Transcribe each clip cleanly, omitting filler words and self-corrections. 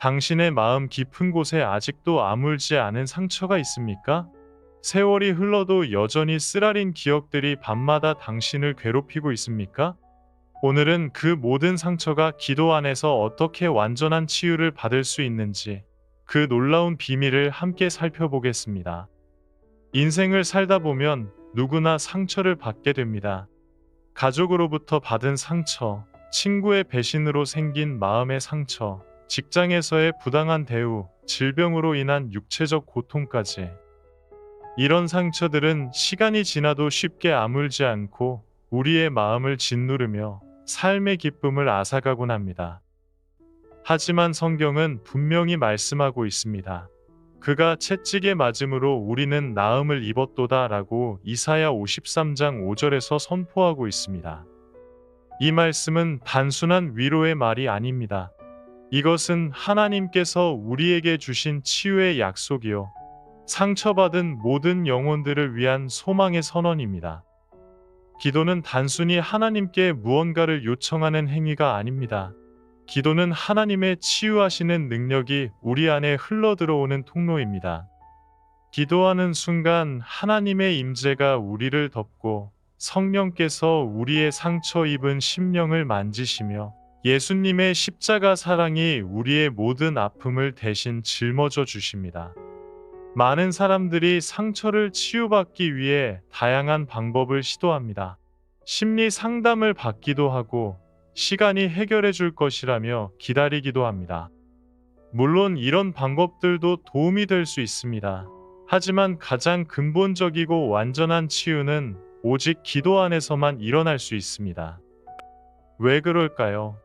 당신의 마음 깊은 곳에 아직도 아물지 않은 상처가 있습니까? 세월이 흘러도 여전히 쓰라린 기억들이 밤마다 당신을 괴롭히고 있습니까? 오늘은 그 모든 상처가 기도 안에서 어떻게 완전한 치유를 받을 수 있는지 그 놀라운 비밀을 함께 살펴보겠습니다. 인생을 살다 보면 누구나 상처를 받게 됩니다. 가족으로부터 받은 상처, 친구의 배신으로 생긴 마음의 상처, 직장에서의 부당한 대우, 질병으로 인한 육체적 고통까지. 이런 상처들은 시간이 지나도 쉽게 아물지 않고 우리의 마음을 짓누르며 삶의 기쁨을 앗아가곤 합니다. 하지만 성경은 분명히 말씀하고 있습니다. 그가 채찍에 맞음으로 우리는 나음을 입었도다 라고 이사야 53장 5절에서 선포하고 있습니다. 이 말씀은 단순한 위로의 말이 아닙니다. 이것은 하나님께서 우리에게 주신 치유의 약속이요. 상처받은 모든 영혼들을 위한 소망의 선언입니다. 기도는 단순히 하나님께 무언가를 요청하는 행위가 아닙니다. 기도는 하나님의 치유하시는 능력이 우리 안에 흘러들어오는 통로입니다. 기도하는 순간 하나님의 임재가 우리를 덮고 성령께서 우리의 상처 입은 심령을 만지시며 예수님의 십자가 사랑이 우리의 모든 아픔을 대신 짊어져 주십니다. 많은 사람들이 상처를 치유받기 위해 다양한 방법을 시도합니다. 심리 상담을 받기도 하고 시간이 해결해 줄 것이라며 기다리기도 합니다. 물론 이런 방법들도 도움이 될 수 있습니다. 하지만 가장 근본적이고 완전한 치유는 오직 기도 안에서만 일어날 수 있습니다. 왜 그럴까요?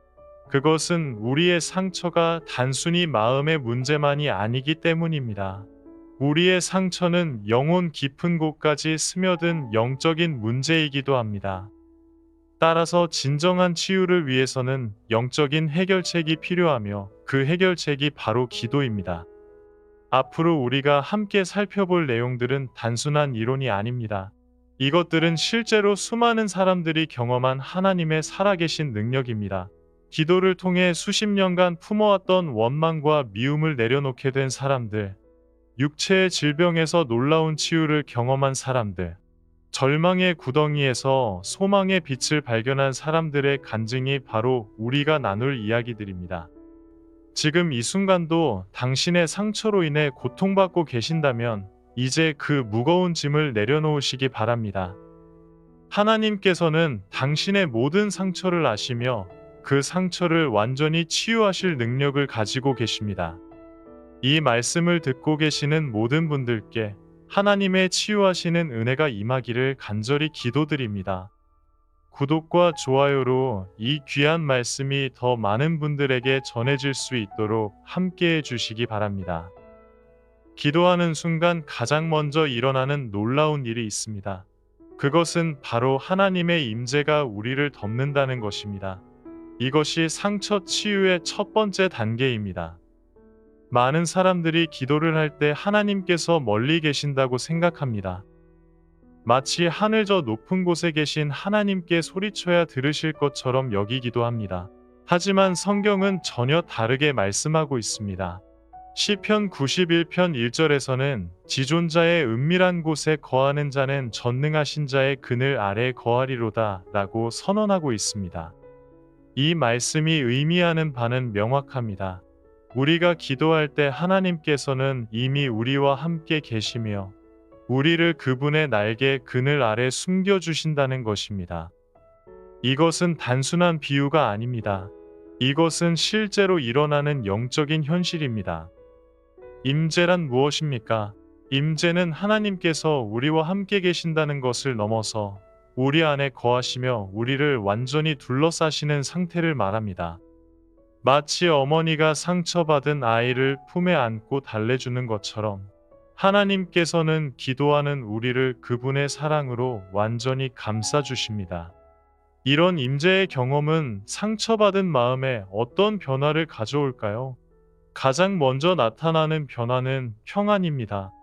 그것은 우리의 상처가 단순히 마음의 문제만이 아니기 때문입니다. 우리의 상처는 영혼 깊은 곳까지 스며든 영적인 문제이기도 합니다. 따라서 진정한 치유를 위해서는 영적인 해결책이 필요하며 그 해결책이 바로 기도입니다. 앞으로 우리가 함께 살펴볼 내용들은 단순한 이론이 아닙니다. 이것들은 실제로 수많은 사람들이 경험한 하나님의 살아계신 능력입니다. 기도를 통해 수십 년간 품어왔던 원망과 미움을 내려놓게 된 사람들, 육체의 질병에서 놀라운 치유를 경험한 사람들, 절망의 구덩이에서 소망의 빛을 발견한 사람들의 간증이 바로 우리가 나눌 이야기들입니다. 지금 이 순간도 당신의 상처로 인해 고통받고 계신다면 이제 그 무거운 짐을 내려놓으시기 바랍니다. 하나님께서는 당신의 모든 상처를 아시며 그 상처를 완전히 치유하실 능력을 가지고 계십니다. 이 말씀을 듣고 계시는 모든 분들께 하나님의 치유하시는 은혜가 임하기를 간절히 기도드립니다. 구독과 좋아요로 이 귀한 말씀이 더 많은 분들에게 전해질 수 있도록 함께해 주시기 바랍니다. 기도하는 순간 가장 먼저 일어나는 놀라운 일이 있습니다. 그것은 바로 하나님의 임재가 우리를 덮는다는 것입니다. 이것이 상처 치유의 첫 번째 단계입니다. 많은 사람들이 기도를 할 때 하나님께서 멀리 계신다고 생각합니다. 마치 하늘 저 높은 곳에 계신 하나님께 소리쳐야 들으실 것처럼 여기기도 합니다. 하지만 성경은 전혀 다르게 말씀하고 있습니다. 시편 91편 1절에서는 지존자의 은밀한 곳에 거하는 자는 전능하신 자의 그늘 아래 거하리로다 라고 선언하고 있습니다. 이 말씀이 의미하는 바는 명확합니다. 우리가 기도할 때 하나님께서는 이미 우리와 함께 계시며 우리를 그분의 날개 그늘 아래 숨겨주신다는 것입니다. 이것은 단순한 비유가 아닙니다. 이것은 실제로 일어나는 영적인 현실입니다. 임재란 무엇입니까? 임재는 하나님께서 우리와 함께 계신다는 것을 넘어서 우리 안에 거하시며 우리를 완전히 둘러싸시는 상태를 말합니다. 마치 어머니가 상처받은 아이를 품에 안고 달래주는 것처럼 하나님께서는 기도하는 우리를 그분의 사랑으로 완전히 감싸주십니다. 이런 임재의 경험은 상처받은 마음에 어떤 변화를 가져올까요? 가장 먼저 나타나는 변화는 평안입니다.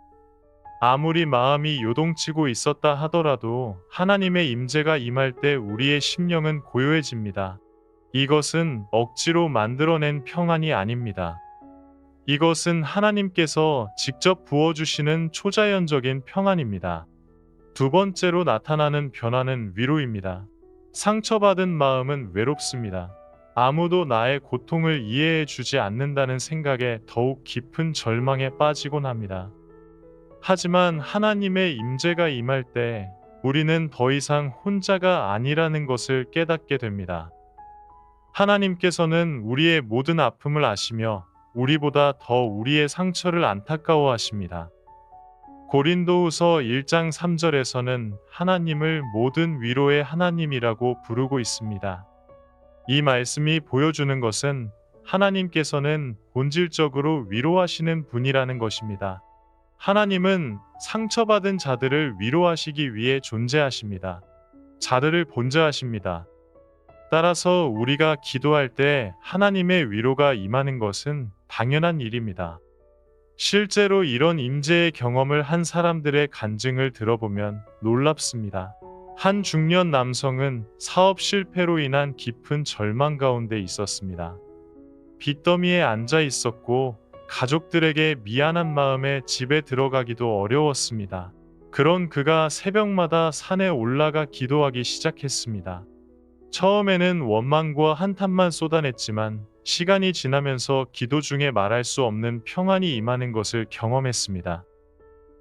아무리 마음이 요동치고 있었다 하더라도 하나님의 임재가 임할 때 우리의 심령은 고요해집니다. 이것은 억지로 만들어낸 평안이 아닙니다. 이것은 하나님께서 직접 부어주시는 초자연적인 평안입니다. 두 번째로 나타나는 변화는 위로입니다. 상처받은 마음은 외롭습니다. 아무도 나의 고통을 이해해 주지 않는다는 생각에 더욱 깊은 절망에 빠지곤 합니다. 하지만 하나님의 임재가 임할 때 우리는 더 이상 혼자가 아니라는 것을 깨닫게 됩니다. 하나님께서는 우리의 모든 아픔을 아시며 우리보다 더 우리의 상처를 안타까워하십니다. 고린도후서 1장 3절에서는 하나님을 모든 위로의 하나님이라고 부르고 있습니다. 이 말씀이 보여주는 것은 하나님께서는 본질적으로 위로하시는 분이라는 것입니다. 하나님은 상처받은 자들을 위로하시기 위해 존재하십니다. 자들을 본자하십니다. 따라서 우리가 기도할 때 하나님의 위로가 임하는 것은 당연한 일입니다. 실제로 이런 임재의 경험을 한 사람들의 간증을 들어보면 놀랍습니다. 한 중년 남성은 사업 실패로 인한 깊은 절망 가운데 있었습니다. 빚더미에 앉아 있었고 가족들에게 미안한 마음에 집에 들어가기도 어려웠습니다. 그런 그가 새벽마다 산에 올라가 기도하기 시작했습니다. 처음에는 원망과 한탄만 쏟아냈지만 시간이 지나면서 기도 중에 말할 수 없는 평안이 임하는 것을 경험했습니다.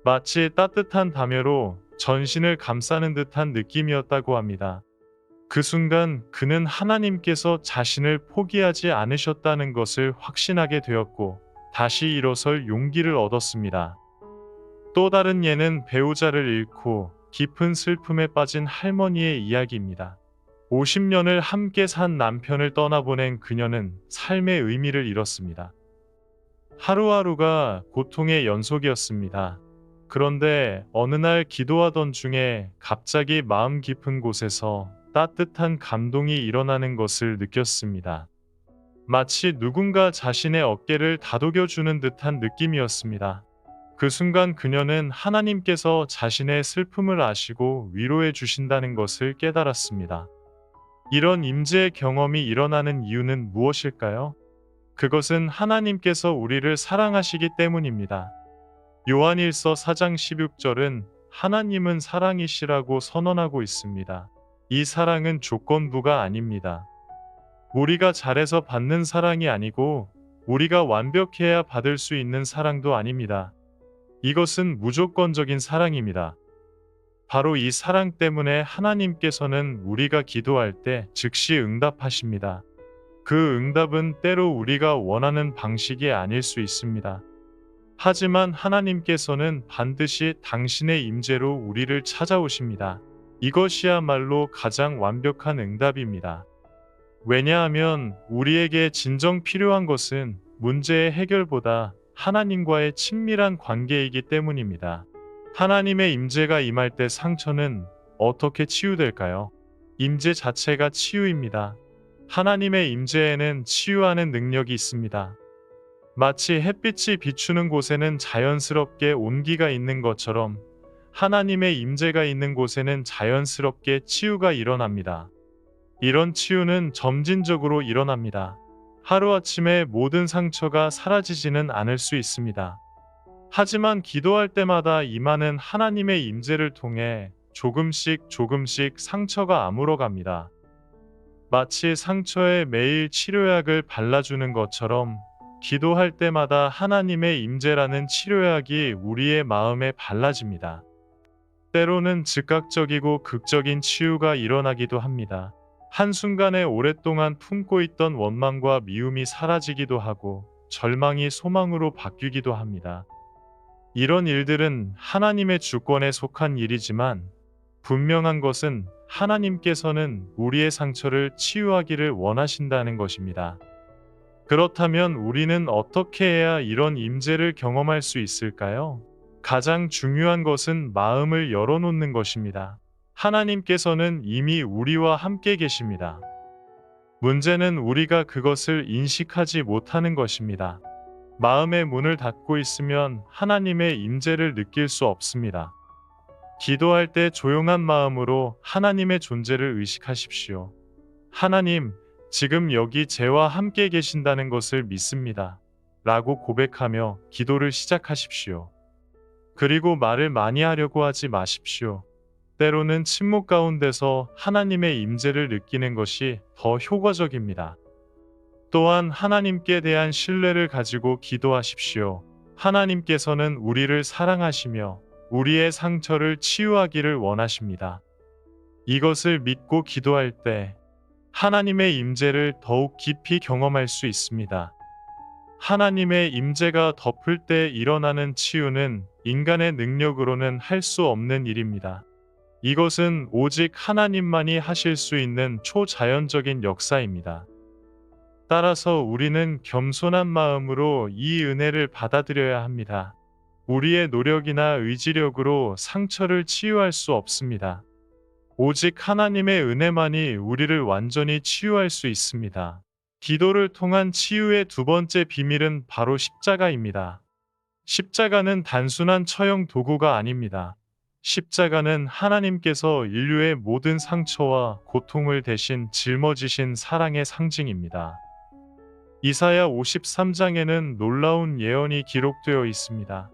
마치 따뜻한 담요로 전신을 감싸는 듯한 느낌이었다고 합니다. 그 순간 그는 하나님께서 자신을 포기하지 않으셨다는 것을 확신하게 되었고 다시 일어설 용기를 얻었습니다. 또 다른 예는 배우자를 잃고 깊은 슬픔에 빠진 할머니의 이야기입니다. 50년을 함께 산 남편을 떠나보낸 그녀는 삶의 의미를 잃었습니다. 하루하루가 고통의 연속이었습니다. 그런데 어느 날 기도하던 중에 갑자기 마음 깊은 곳에서 따뜻한 감동이 일어나는 것을 느꼈습니다. 마치 누군가 자신의 어깨를 다독여주는 듯한 느낌이었습니다. 그 순간 그녀는 하나님께서 자신의 슬픔을 아시고 위로해 주신다는 것을 깨달았습니다. 이런 임재의 경험이 일어나는 이유는 무엇일까요? 그것은 하나님께서 우리를 사랑하시기 때문입니다. 요한일서 4장 16절은 하나님은 사랑이시라고 선언하고 있습니다. 이 사랑은 조건부가 아닙니다. 우리가 잘해서 받는 사랑이 아니고 우리가 완벽해야 받을 수 있는 사랑도 아닙니다. 이것은 무조건적인 사랑입니다. 바로 이 사랑 때문에 하나님께서는 우리가 기도할 때 즉시 응답하십니다. 그 응답은 때로 우리가 원하는 방식이 아닐 수 있습니다. 하지만 하나님께서는 반드시 당신의 임재로 우리를 찾아오십니다. 이것이야말로 가장 완벽한 응답입니다. 왜냐하면 우리에게 진정 필요한 것은 문제의 해결보다 하나님과의 친밀한 관계이기 때문입니다. 하나님의 임재가 임할 때 상처는 어떻게 치유될까요? 임재 자체가 치유입니다. 하나님의 임재에는 치유하는 능력이 있습니다. 마치 햇빛이 비추는 곳에는 자연스럽게 온기가 있는 것처럼 하나님의 임재가 있는 곳에는 자연스럽게 치유가 일어납니다. 이런 치유는 점진적으로 일어납니다. 하루아침에 모든 상처가 사라지지는 않을 수 있습니다. 하지만 기도할 때마다 임하는 하나님의 임재를 통해 조금씩 상처가 아물어갑니다. 마치 상처에 매일 치료약을 발라주는 것처럼 기도할 때마다 하나님의 임재라는 치료약이 우리의 마음에 발라집니다. 때로는 즉각적이고 극적인 치유가 일어나기도 합니다. 한순간에 오랫동안 품고 있던 원망과 미움이 사라지기도 하고 절망이 소망으로 바뀌기도 합니다. 이런 일들은 하나님의 주권에 속한 일이지만 분명한 것은 하나님께서는 우리의 상처를 치유하기를 원하신다는 것입니다. 그렇다면 우리는 어떻게 해야 이런 임재를 경험할 수 있을까요? 가장 중요한 것은 마음을 열어놓는 것입니다. 하나님께서는 이미 우리와 함께 계십니다. 문제는 우리가 그것을 인식하지 못하는 것입니다. 마음의 문을 닫고 있으면 하나님의 임재를 느낄 수 없습니다. 기도할 때 조용한 마음으로 하나님의 존재를 의식하십시오. 하나님, 지금 여기 저와 함께 계신다는 것을 믿습니다. 라고 고백하며 기도를 시작하십시오. 그리고 말을 많이 하려고 하지 마십시오. 때로는 침묵 가운데서 하나님의 임재를 느끼는 것이 더 효과적입니다. 또한 하나님께 대한 신뢰를 가지고 기도하십시오. 하나님께서는 우리를 사랑하시며 우리의 상처를 치유하기를 원하십니다. 이것을 믿고 기도할 때 하나님의 임재를 더욱 깊이 경험할 수 있습니다. 하나님의 임재가 덮을 때 일어나는 치유는 인간의 능력으로는 할 수 없는 일입니다. 이것은 오직 하나님만이 하실 수 있는 초자연적인 역사입니다. 따라서 우리는 겸손한 마음으로 이 은혜를 받아들여야 합니다. 우리의 노력이나 의지력으로 상처를 치유할 수 없습니다. 오직 하나님의 은혜만이 우리를 완전히 치유할 수 있습니다. 기도를 통한 치유의 두 번째 비밀은 바로 십자가입니다. 십자가는 단순한 처형 도구가 아닙니다. 십자가는 하나님께서 인류의 모든 상처와 고통을 대신 짊어지신 사랑의 상징입니다. 이사야 53장에는 놀라운 예언이 기록되어 있습니다.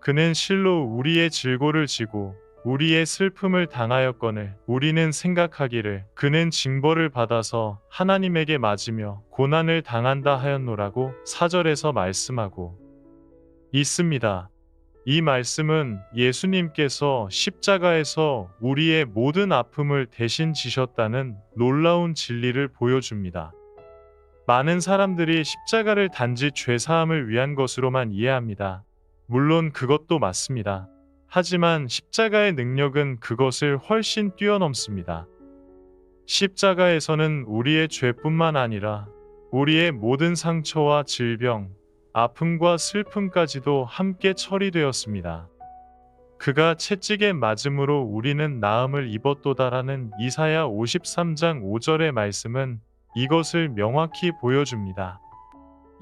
그는 실로 우리의 질고를 지고 우리의 슬픔을 당하였거늘 우리는 생각하기를 그는 징벌을 받아서 하나님에게 맞으며 고난을 당한다 하였노라고 4절에서 말씀하고 있습니다. 이 말씀은 예수님께서 십자가에서 우리의 모든 아픔을 대신 지셨다는 놀라운 진리를 보여줍니다. 많은 사람들이 십자가를 단지 죄사함을 위한 것으로만 이해합니다. 물론 그것도 맞습니다. 하지만 십자가의 능력은 그것을 훨씬 뛰어넘습니다. 십자가에서는 우리의 죄뿐만 아니라 우리의 모든 상처와 질병, 아픔과 슬픔까지도 함께 처리되었습니다. 그가 채찍에 맞음으로 우리는 나음을 입었도다라는 이사야 53장 5절의 말씀은 이것을 명확히 보여줍니다.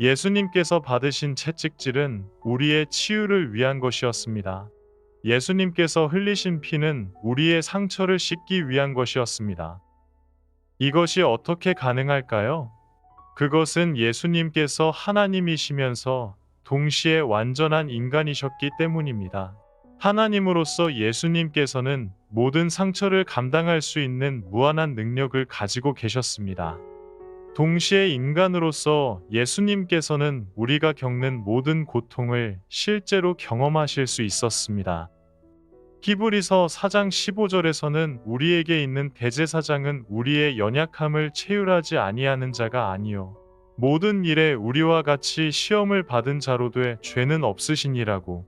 예수님께서 받으신 채찍질은 우리의 치유를 위한 것이었습니다. 예수님께서 흘리신 피는 우리의 상처를 씻기 위한 것이었습니다. 이것이 어떻게 가능할까요? 그것은 예수님께서 하나님이시면서 동시에 완전한 인간이셨기 때문입니다. 하나님으로서 예수님께서는 모든 상처를 감당할 수 있는 무한한 능력을 가지고 계셨습니다. 동시에 인간으로서 예수님께서는 우리가 겪는 모든 고통을 실제로 경험하실 수 있었습니다. 히브리서 4장 15절에서는 우리에게 있는 대제사장은 우리의 연약함을 체휼하지 아니하는 자가 아니요 모든 일에 우리와 같이 시험을 받은 자로 돼 죄는 없으시니라고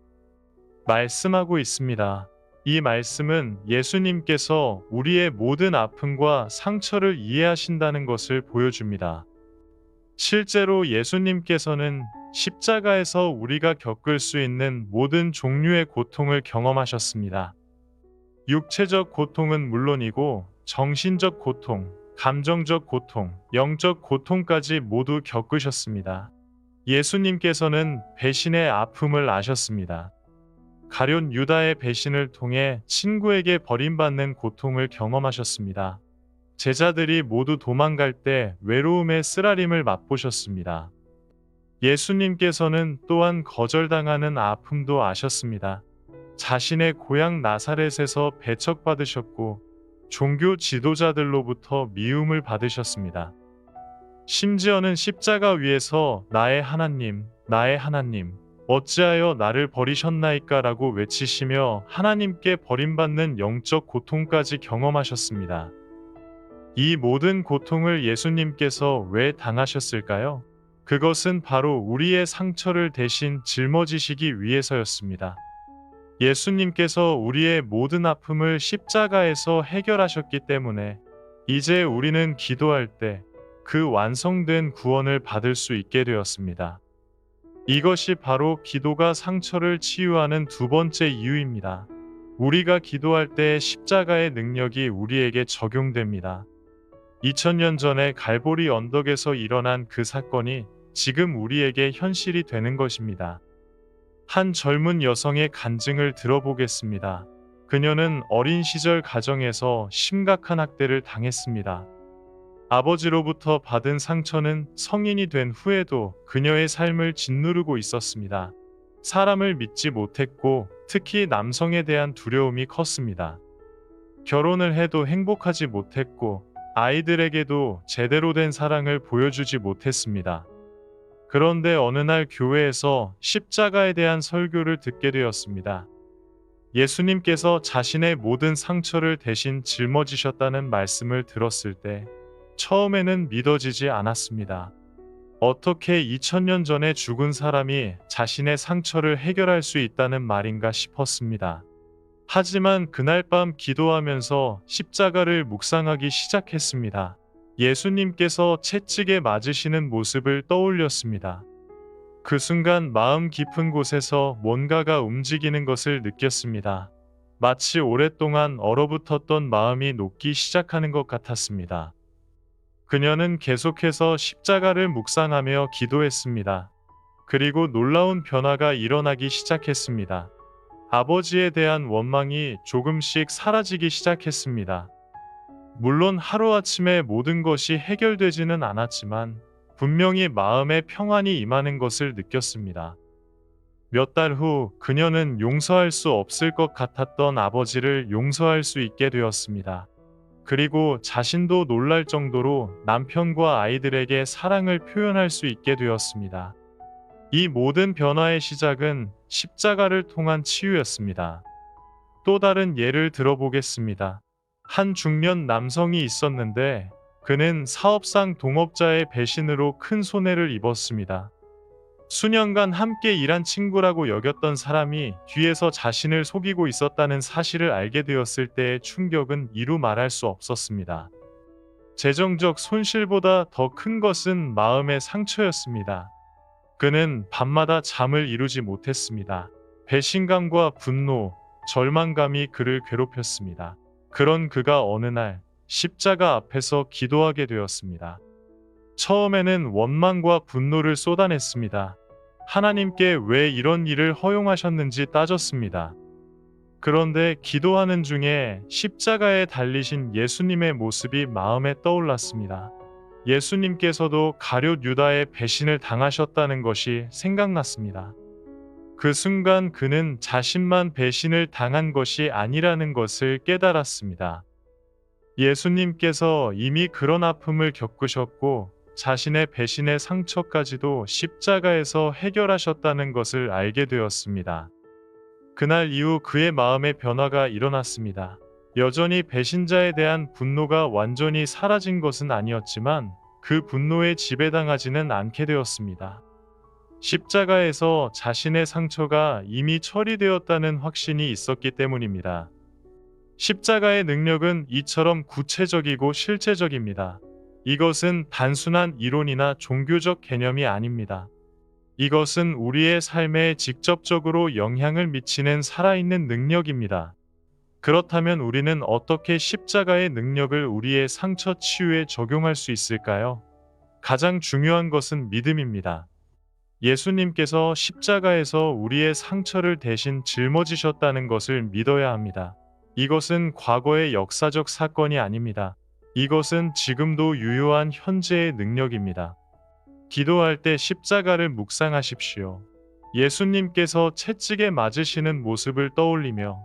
말씀하고 있습니다. 이 말씀은 예수님께서 우리의 모든 아픔과 상처를 이해하신다는 것을 보여줍니다. 실제로 예수님께서는 십자가에서 우리가 겪을 수 있는 모든 종류의 고통을 경험하셨습니다. 육체적 고통은 물론이고 정신적 고통, 감정적 고통, 영적 고통까지 모두 겪으셨습니다. 예수님께서는 배신의 아픔을 아셨습니다. 가룟 유다의 배신을 통해 친구에게 버림받는 고통을 경험하셨습니다. 제자들이 모두 도망갈 때 외로움의 쓰라림을 맛보셨습니다. 예수님께서는 또한 거절당하는 아픔도 아셨습니다. 자신의 고향 나사렛에서 배척받으셨고 종교 지도자들로부터 미움을 받으셨습니다. 심지어는 십자가 위에서 나의 하나님, 나의 하나님, 어찌하여 나를 버리셨나이까 라고 외치시며 하나님께 버림받는 영적 고통까지 경험하셨습니다. 이 모든 고통을 예수님께서 왜 당하셨을까요? 그것은 바로 우리의 상처를 대신 짊어지시기 위해서였습니다. 예수님께서 우리의 모든 아픔을 십자가에서 해결하셨기 때문에 이제 우리는 기도할 때 그 완성된 구원을 받을 수 있게 되었습니다. 이것이 바로 기도가 상처를 치유하는 두 번째 이유입니다. 우리가 기도할 때 십자가의 능력이 우리에게 적용됩니다. 2000년 전에 갈보리 언덕에서 일어난 그 사건이 지금 우리에게 현실이 되는 것입니다. 한 젊은 여성의 간증을 들어보겠습니다. 그녀는 어린 시절 가정에서 심각한 학대를 당했습니다. 아버지로부터 받은 상처는 성인이 된 후에도 그녀의 삶을 짓누르고 있었습니다. 사람을 믿지 못했고 특히 남성에 대한 두려움이 컸습니다. 결혼을 해도 행복하지 못했고 아이들에게도 제대로 된 사랑을 보여주지 못했습니다. 그런데 어느 날 교회에서 십자가에 대한 설교를 듣게 되었습니다. 예수님께서 자신의 모든 상처를 대신 짊어지셨다는 말씀을 들었을 때 처음에는 믿어지지 않았습니다. 어떻게 2000년 전에 죽은 사람이 자신의 상처를 해결할 수 있다는 말인가 싶었습니다. 하지만 그날 밤 기도하면서 십자가를 묵상하기 시작했습니다. 예수님께서 채찍에 맞으시는 모습을 떠올렸습니다. 그 순간 마음 깊은 곳에서 뭔가가 움직이는 것을 느꼈습니다. 마치 오랫동안 얼어붙었던 마음이 녹기 시작하는 것 같았습니다. 그녀는 계속해서 십자가를 묵상하며 기도했습니다. 그리고 놀라운 변화가 일어나기 시작했습니다. 아버지에 대한 원망이 조금씩 사라지기 시작했습니다. 물론 하루아침에 모든 것이 해결되지는 않았지만 분명히 마음의 평안이 임하는 것을 느꼈습니다. 몇 달 후 그녀는 용서할 수 없을 것 같았던 아버지를 용서할 수 있게 되었습니다. 그리고 자신도 놀랄 정도로 남편과 아이들에게 사랑을 표현할 수 있게 되었습니다. 이 모든 변화의 시작은 십자가를 통한 치유였습니다. 또 다른 예를 들어보겠습니다. 한 중년 남성이 있었는데 그는 사업상 동업자의 배신으로 큰 손해를 입었습니다. 수년간 함께 일한 친구라고 여겼던 사람이 뒤에서 자신을 속이고 있었다는 사실을 알게 되었을 때의 충격은 이루 말할 수 없었습니다. 재정적 손실보다 더 큰 것은 마음의 상처였습니다. 그는 밤마다 잠을 이루지 못했습니다. 배신감과 분노, 절망감이 그를 괴롭혔습니다. 그런 그가 어느 날 십자가 앞에서 기도하게 되었습니다. 처음에는 원망과 분노를 쏟아냈습니다. 하나님께 왜 이런 일을 허용하셨는지 따졌습니다. 그런데 기도하는 중에 십자가에 달리신 예수님의 모습이 마음에 떠올랐습니다. 예수님께서도 가룟 유다의 배신을 당하셨다는 것이 생각났습니다. 그 순간 그는 자신만 배신을 당한 것이 아니라는 것을 깨달았습니다. 예수님께서 이미 그런 아픔을 겪으셨고 자신의 배신의 상처까지도 십자가에서 해결하셨다는 것을 알게 되었습니다. 그날 이후 그의 마음의 변화가 일어났습니다. 여전히 배신자에 대한 분노가 완전히 사라진 것은 아니었지만 그 분노에 지배당하지는 않게 되었습니다. 십자가에서 자신의 상처가 이미 처리되었다는 확신이 있었기 때문입니다. 십자가의 능력은 이처럼 구체적이고 실제적입니다. 이것은 단순한 이론이나 종교적 개념이 아닙니다. 이것은 우리의 삶에 직접적으로 영향을 미치는 살아있는 능력입니다. 그렇다면 우리는 어떻게 십자가의 능력을 우리의 상처 치유에 적용할 수 있을까요? 가장 중요한 것은 믿음입니다. 예수님께서 십자가에서 우리의 상처를 대신 짊어지셨다는 것을 믿어야 합니다. 이것은 과거의 역사적 사건이 아닙니다. 이것은 지금도 유효한 현재의 능력입니다. 기도할 때 십자가를 묵상하십시오. 예수님께서 채찍에 맞으시는 모습을 떠올리며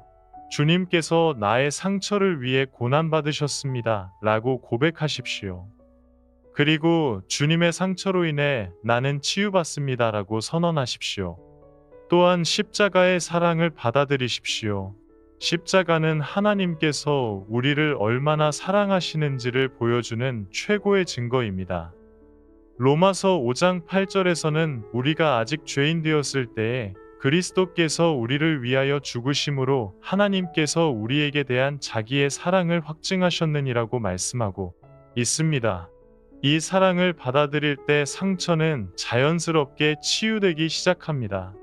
주님께서 나의 상처를 위해 고난받으셨습니다. 라고 고백하십시오. 그리고 주님의 상처로 인해 나는 치유받습니다. 라고 선언하십시오. 또한 십자가의 사랑을 받아들이십시오. 십자가는 하나님께서 우리를 얼마나 사랑하시는지를 보여주는 최고의 증거입니다. 로마서 5장 8절에서는 우리가 아직 죄인 되었을 때에 그리스도께서 우리를 위하여 죽으심으로 하나님께서 우리에게 대한 자기의 사랑을 확증하셨느니라고 말씀하고 있습니다. 이 사랑을 받아들일 때 상처는 자연스럽게 치유되기 시작합니다.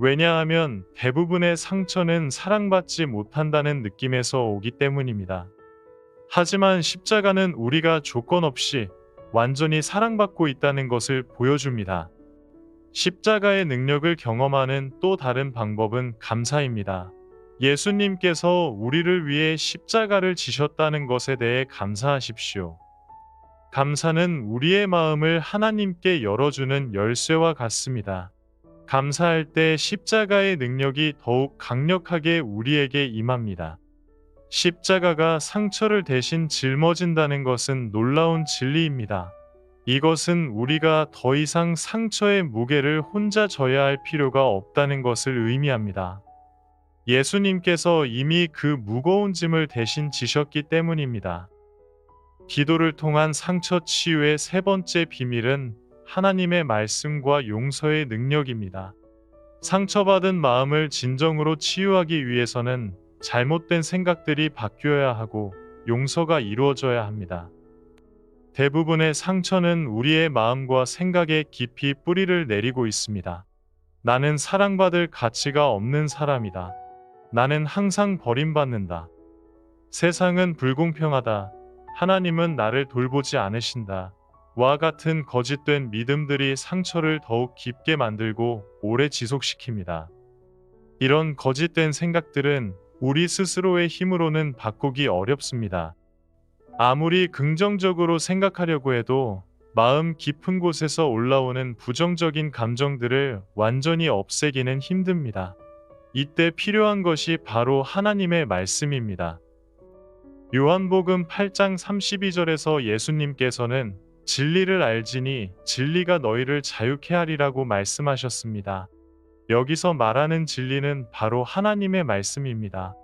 왜냐하면 대부분의 상처는 사랑받지 못한다는 느낌에서 오기 때문입니다. 하지만 십자가는 우리가 조건 없이 완전히 사랑받고 있다는 것을 보여줍니다. 십자가의 능력을 경험하는 또 다른 방법은 감사입니다. 예수님께서 우리를 위해 십자가를 지셨다는 것에 대해 감사하십시오. 감사는 우리의 마음을 하나님께 열어주는 열쇠와 같습니다. 감사할 때 십자가의 능력이 더욱 강력하게 우리에게 임합니다. 십자가가 상처를 대신 짊어진다는 것은 놀라운 진리입니다. 이것은 우리가 더 이상 상처의 무게를 혼자 져야 할 필요가 없다는 것을 의미합니다. 예수님께서 이미 그 무거운 짐을 대신 지셨기 때문입니다. 기도를 통한 상처 치유의 세 번째 비밀은 하나님의 말씀과 용서의 능력입니다. 상처받은 마음을 진정으로 치유하기 위해서는 잘못된 생각들이 바뀌어야 하고 용서가 이루어져야 합니다. 대부분의 상처는 우리의 마음과 생각에 깊이 뿌리를 내리고 있습니다. 나는 사랑받을 가치가 없는 사람이다. 나는 항상 버림받는다. 세상은 불공평하다. 하나님은 나를 돌보지 않으신다. 와 같은 거짓된 믿음들이 상처를 더욱 깊게 만들고 오래 지속시킵니다. 이런 거짓된 생각들은 우리 스스로의 힘으로는 바꾸기 어렵습니다. 아무리 긍정적으로 생각하려고 해도 마음 깊은 곳에서 올라오는 부정적인 감정들을 완전히 없애기는 힘듭니다. 이때 필요한 것이 바로 하나님의 말씀입니다. 요한복음 8장 32절에서 예수님께서는 진리를 알지니 진리가 너희를 자유케 하리라고 말씀하셨습니다. 여기서 말하는 진리는 바로 하나님의 말씀입니다.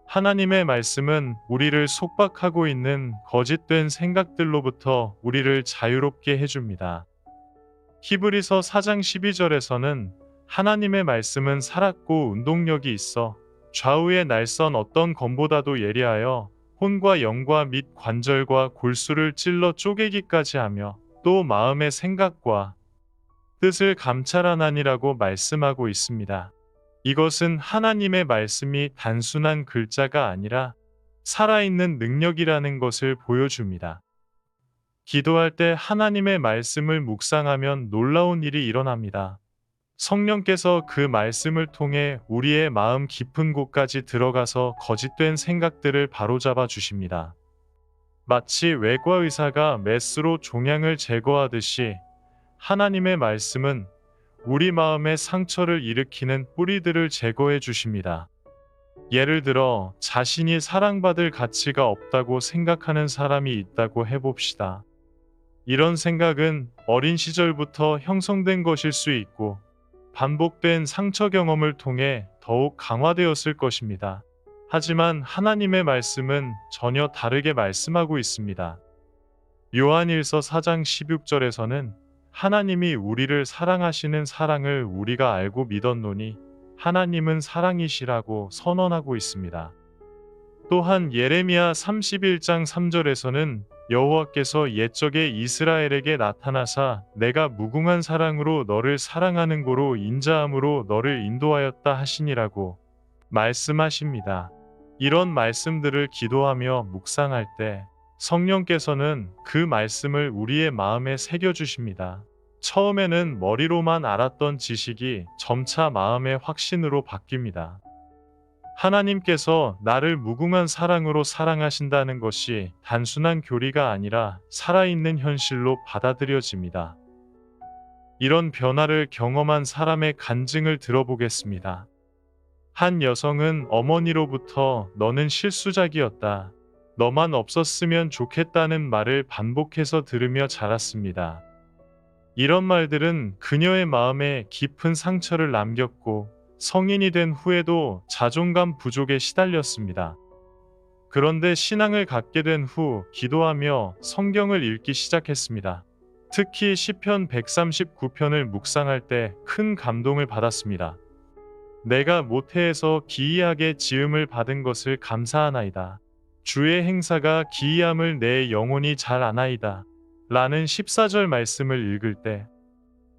하나님의 말씀은 우리를 속박하고 있는 거짓된 생각들로부터 우리를 자유롭게 해줍니다. 히브리서 4장 12절에서는 하나님의 말씀은 살았고 운동력이 있어 좌우의 날선 어떤 검보다도 예리하여 혼과 영과 및 관절과 골수를 찔러 쪼개기까지 하며 또 마음의 생각과 뜻을 감찰하나니라고 말씀하고 있습니다. 이것은 하나님의 말씀이 단순한 글자가 아니라 살아있는 능력이라는 것을 보여줍니다. 기도할 때 하나님의 말씀을 묵상하면 놀라운 일이 일어납니다. 성령께서 그 말씀을 통해 우리의 마음 깊은 곳까지 들어가서 거짓된 생각들을 바로잡아 주십니다. 마치 외과 의사가 메스로 종양을 제거하듯이 하나님의 말씀은 우리 마음의 상처를 일으키는 뿌리들을 제거해 주십니다. 예를 들어 자신이 사랑받을 가치가 없다고 생각하는 사람이 있다고 해봅시다. 이런 생각은 어린 시절부터 형성된 것일 수 있고 반복된 상처 경험을 통해 더욱 강화되었을 것입니다. 하지만 하나님의 말씀은 전혀 다르게 말씀하고 있습니다. 요한일서 4장 16절에서는 하나님이 우리를 사랑하시는 사랑을 우리가 알고 믿었노니 하나님은 사랑이시라고 선언하고 있습니다. 또한 예레미야 31장 3절에서는 여호와께서 옛적에 이스라엘에게 나타나사 내가 무궁한 사랑으로 너를 사랑하는 고로 인자함으로 너를 인도하였다 하시니라고 말씀하십니다. 이런 말씀들을 기도하며 묵상할 때 성령께서는 그 말씀을 우리의 마음에 새겨주십니다. 처음에는 머리로만 알았던 지식이 점차 마음의 확신으로 바뀝니다. 하나님께서 나를 무궁한 사랑으로 사랑하신다는 것이 단순한 교리가 아니라 살아있는 현실로 받아들여집니다. 이런 변화를 경험한 사람의 간증을 들어보겠습니다. 한 여성은 어머니로부터 너는 실수작이었다. 너만 없었으면 좋겠다는 말을 반복해서 들으며 자랐습니다. 이런 말들은 그녀의 마음에 깊은 상처를 남겼고 성인이 된 후에도 자존감 부족에 시달렸습니다. 그런데 신앙을 갖게 된 후 기도하며 성경을 읽기 시작했습니다. 특히 시편 139편을 묵상할 때 큰 감동을 받았습니다. 내가 모태에서 기이하게 지음을 받은 것을 감사하나이다. 주의 행사가 기이함을 내 영혼이 잘 아나이다. 라는 14절 말씀을 읽을 때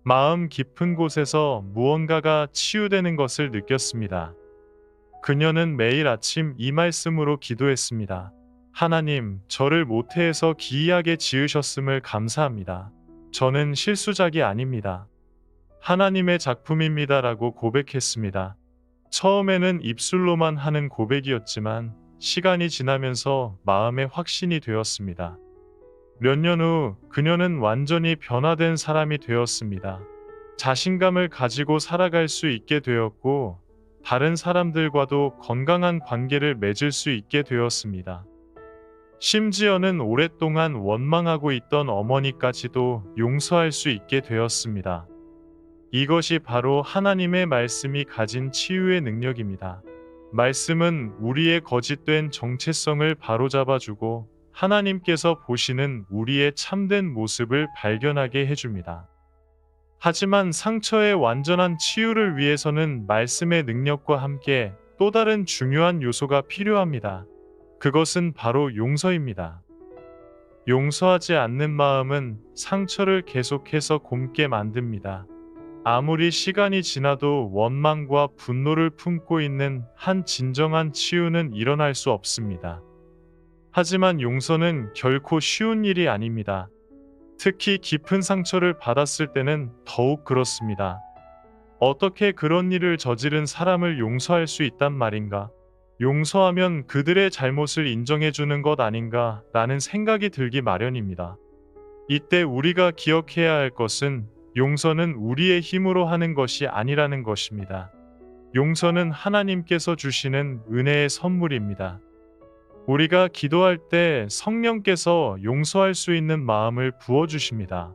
마음 깊은 곳에서 무언가가 치유되는 것을 느꼈습니다. 그녀는 매일 아침 이 말씀으로 기도했습니다. 하나님, 저를 모태에서 기이하게 지으셨음을 감사합니다. 저는 실수작이 아닙니다. 하나님의 작품입니다라고 고백했습니다. 처음에는 입술로만 하는 고백이었지만 시간이 지나면서 마음의 확신이 되었습니다. 몇 년 후 그녀는 완전히 변화된 사람이 되었습니다. 자신감을 가지고 살아갈 수 있게 되었고, 다른 사람들과도 건강한 관계를 맺을 수 있게 되었습니다. 심지어는 오랫동안 원망하고 있던 어머니까지도 용서할 수 있게 되었습니다. 이것이 바로 하나님의 말씀이 가진 치유의 능력입니다. 말씀은 우리의 거짓된 정체성을 바로잡아주고 하나님께서 보시는 우리의 참된 모습을 발견하게 해줍니다. 하지만 상처의 완전한 치유를 위해서는 말씀의 능력과 함께 또 다른 중요한 요소가 필요합니다. 그것은 바로 용서입니다. 용서하지 않는 마음은 상처를 계속해서 곪게 만듭니다. 아무리 시간이 지나도 원망과 분노를 품고 있는 한 진정한 치유는 일어날 수 없습니다. 하지만 용서는 결코 쉬운 일이 아닙니다. 특히 깊은 상처를 받았을 때는 더욱 그렇습니다. 어떻게 그런 일을 저지른 사람을 용서할 수 있단 말인가? 용서하면 그들의 잘못을 인정해주는 것 아닌가 라는 생각이 들기 마련입니다. 이때 우리가 기억해야 할 것은 용서는 우리의 힘으로 하는 것이 아니라는 것입니다. 용서는 하나님께서 주시는 은혜의 선물입니다. 우리가 기도할 때 성령께서 용서할 수 있는 마음을 부어주십니다.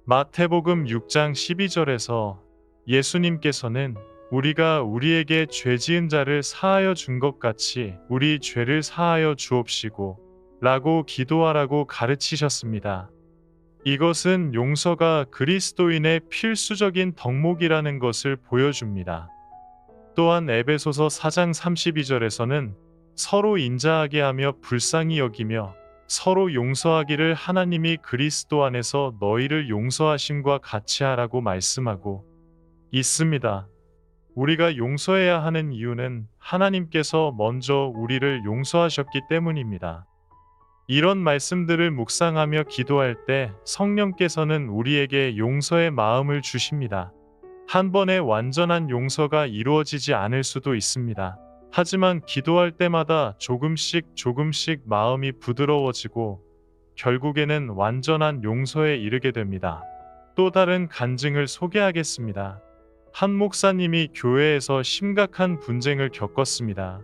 마태복음 6장 12절에서 예수님께서는 우리가 우리에게 죄 지은 자를 사하여 준 것 같이 우리 죄를 사하여 주옵시고 라고 기도하라고 가르치셨습니다. 이것은 용서가 그리스도인의 필수적인 덕목이라는 것을 보여줍니다. 또한 에베소서 4장 32절에서는 서로 인자하게 하며 불쌍히 여기며 서로 용서하기를 하나님이 그리스도 안에서 너희를 용서하심과 같이 하라고 말씀하고 있습니다. 우리가 용서해야 하는 이유는 하나님께서 먼저 우리를 용서하셨기 때문입니다. 이런 말씀들을 묵상하며 기도할 때 성령께서는 우리에게 용서의 마음을 주십니다. 한 번에 완전한 용서가 이루어지지 않을 수도 있습니다. 하지만 기도할 때마다 조금씩 마음이 부드러워지고 결국에는 완전한 용서에 이르게 됩니다. 또 다른 간증을 소개하겠습니다. 한 목사님이 교회에서 심각한 분쟁을 겪었습니다.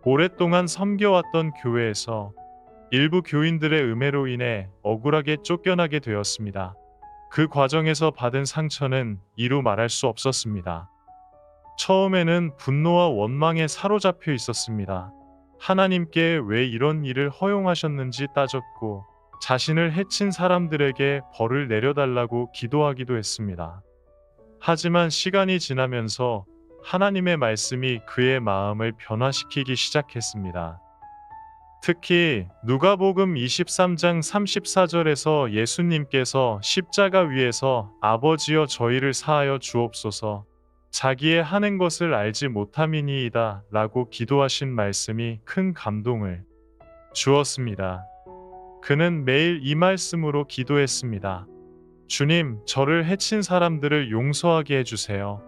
오랫동안 섬겨왔던 교회에서 일부 교인들의 음해로 인해 억울하게 쫓겨나게 되었습니다. 그 과정에서 받은 상처는 이루 말할 수 없었습니다. 처음에는 분노와 원망에 사로잡혀 있었습니다. 하나님께 왜 이런 일을 허용하셨는지 따졌고 자신을 해친 사람들에게 벌을 내려달라고 기도하기도 했습니다. 하지만 시간이 지나면서 하나님의 말씀이 그의 마음을 변화시키기 시작했습니다. 특히 누가복음 23장 34절에서 예수님께서 십자가 위에서 아버지여 저희를 사하여 주옵소서 자기의 하는 것을 알지 못함이니이다 라고 기도하신 말씀이 큰 감동을 주었습니다. 그는 매일 이 말씀으로 기도했습니다. 주님, 저를 해친 사람들을 용서하게 해주세요.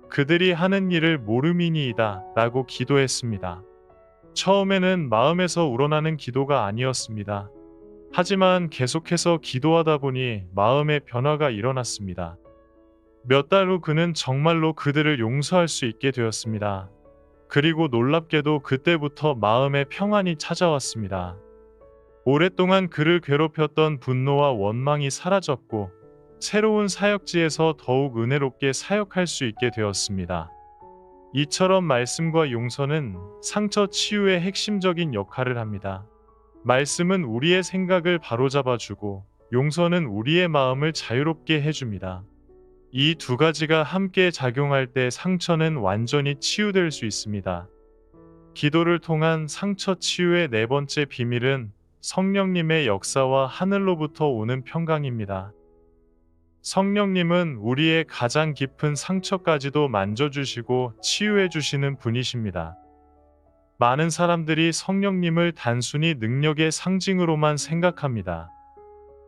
그들이 하는 일을 모름이니이다 라고 기도했습니다. 처음에는 마음에서 우러나는 기도가 아니었습니다. 하지만 계속해서 기도하다 보니 마음의 변화가 일어났습니다. 몇 달 후 그는 정말로 그들을 용서할 수 있게 되었습니다. 그리고 놀랍게도 그때부터 마음의 평안이 찾아왔습니다. 오랫동안 그를 괴롭혔던 분노와 원망이 사라졌고 새로운 사역지에서 더욱 은혜롭게 사역할 수 있게 되었습니다. 이처럼 말씀과 용서는 상처 치유의 핵심적인 역할을 합니다. 말씀은 우리의 생각을 바로잡아주고 용서는 우리의 마음을 자유롭게 해줍니다. 이 두 가지가 함께 작용할 때 상처는 완전히 치유될 수 있습니다. 기도를 통한 상처 치유의 네 번째 비밀은 성령님의 역사와 하늘로부터 오는 평강입니다. 성령님은 우리의 가장 깊은 상처까지도 만져주시고 치유해주시는 분이십니다. 많은 사람들이 성령님을 단순히 능력의 상징으로만 생각합니다.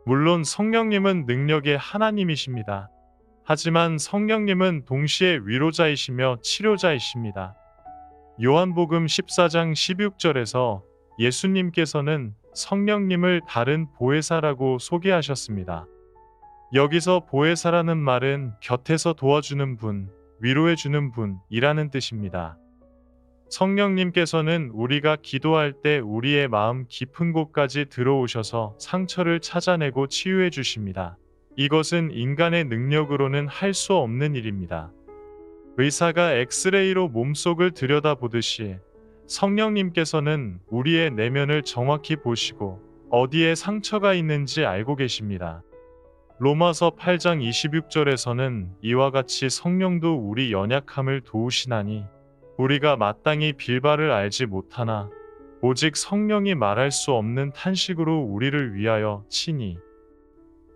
물론 성령님은 능력의 하나님이십니다. 하지만 성령님은 동시에 위로자이시며 치료자이십니다. 요한복음 14장 16절에서 예수님께서는 성령님을 다른 보혜사라고 소개하셨습니다. 여기서 보혜사라는 말은 곁에서 도와주는 분, 위로해주는 분이라는 뜻입니다. 성령님께서는 우리가 기도할 때 우리의 마음 깊은 곳까지 들어오셔서 상처를 찾아내고 치유해 주십니다. 이것은 인간의 능력으로는 할 수 없는 일입니다. 의사가 엑스레이로 몸속을 들여다보듯이 성령님께서는 우리의 내면을 정확히 보시고 어디에 상처가 있는지 알고 계십니다. 로마서 8장 26절에서는 이와 같이 성령도 우리 연약함을 도우시나니 우리가 마땅히 빌바를 알지 못하나 오직 성령이 말할 수 없는 탄식으로 우리를 위하여 친히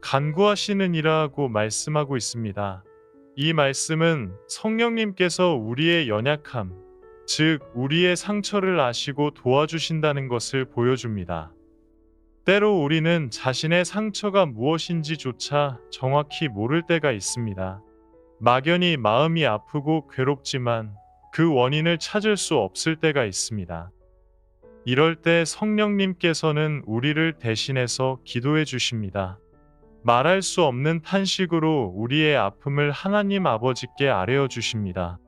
간구하시느니라고 말씀하고 있습니다. 이 말씀은 성령님께서 우리의 연약함, 즉 우리의 상처를 아시고 도와주신다는 것을 보여줍니다. 때로 우리는 자신의 상처가 무엇인지조차 정확히 모를 때가 있습니다. 막연히 마음이 아프고 괴롭지만 그 원인을 찾을 수 없을 때가 있습니다. 이럴 때 성령님께서는 우리를 대신해서 기도해 주십니다. 말할 수 없는 탄식으로 우리의 아픔을 하나님 아버지께 아뢰어 주십니다.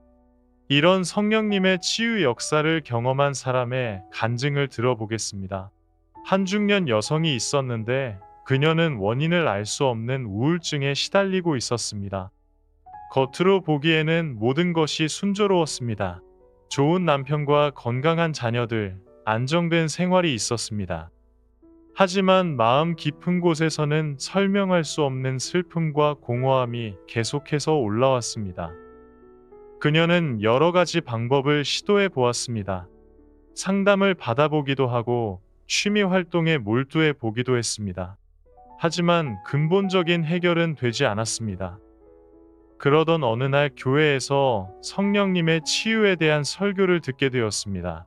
이런 성령님의 치유 역사를 경험한 사람의 간증을 들어보겠습니다. 한 중년 여성이 있었는데 그녀는 원인을 알 수 없는 우울증에 시달리고 있었습니다. 겉으로 보기에는 모든 것이 순조로웠습니다. 좋은 남편과 건강한 자녀들, 안정된 생활이 있었습니다. 하지만 마음 깊은 곳에서는 설명할 수 없는 슬픔과 공허함이 계속해서 올라왔습니다. 그녀는 여러 가지 방법을 시도해 보았습니다. 상담을 받아보기도 하고 취미 활동에 몰두해 보기도 했습니다. 하지만 근본적인 해결은 되지 않았습니다. 그러던 어느 날 교회에서 성령님의 치유에 대한 설교를 듣게 되었습니다.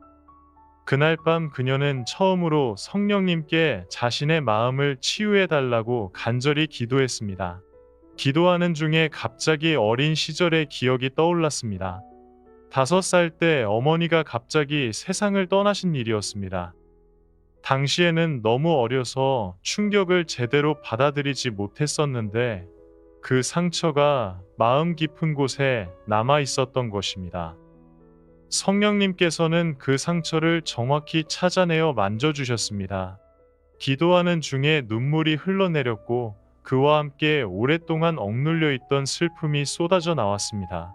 그날 밤 그녀는 처음으로 성령님께 자신의 마음을 치유해 달라고 간절히 기도했습니다. 기도하는 중에 갑자기 어린 시절의 기억이 떠올랐습니다. 5살 때 어머니가 갑자기 세상을 떠나신 일이었습니다. 당시에는 너무 어려서 충격을 제대로 받아들이지 못했었는데 그 상처가 마음 깊은 곳에 남아 있었던 것입니다. 성령님께서는 그 상처를 정확히 찾아내어 만져주셨습니다. 기도하는 중에 눈물이 흘러내렸고 그와 함께 오랫동안 억눌려 있던 슬픔이 쏟아져 나왔습니다.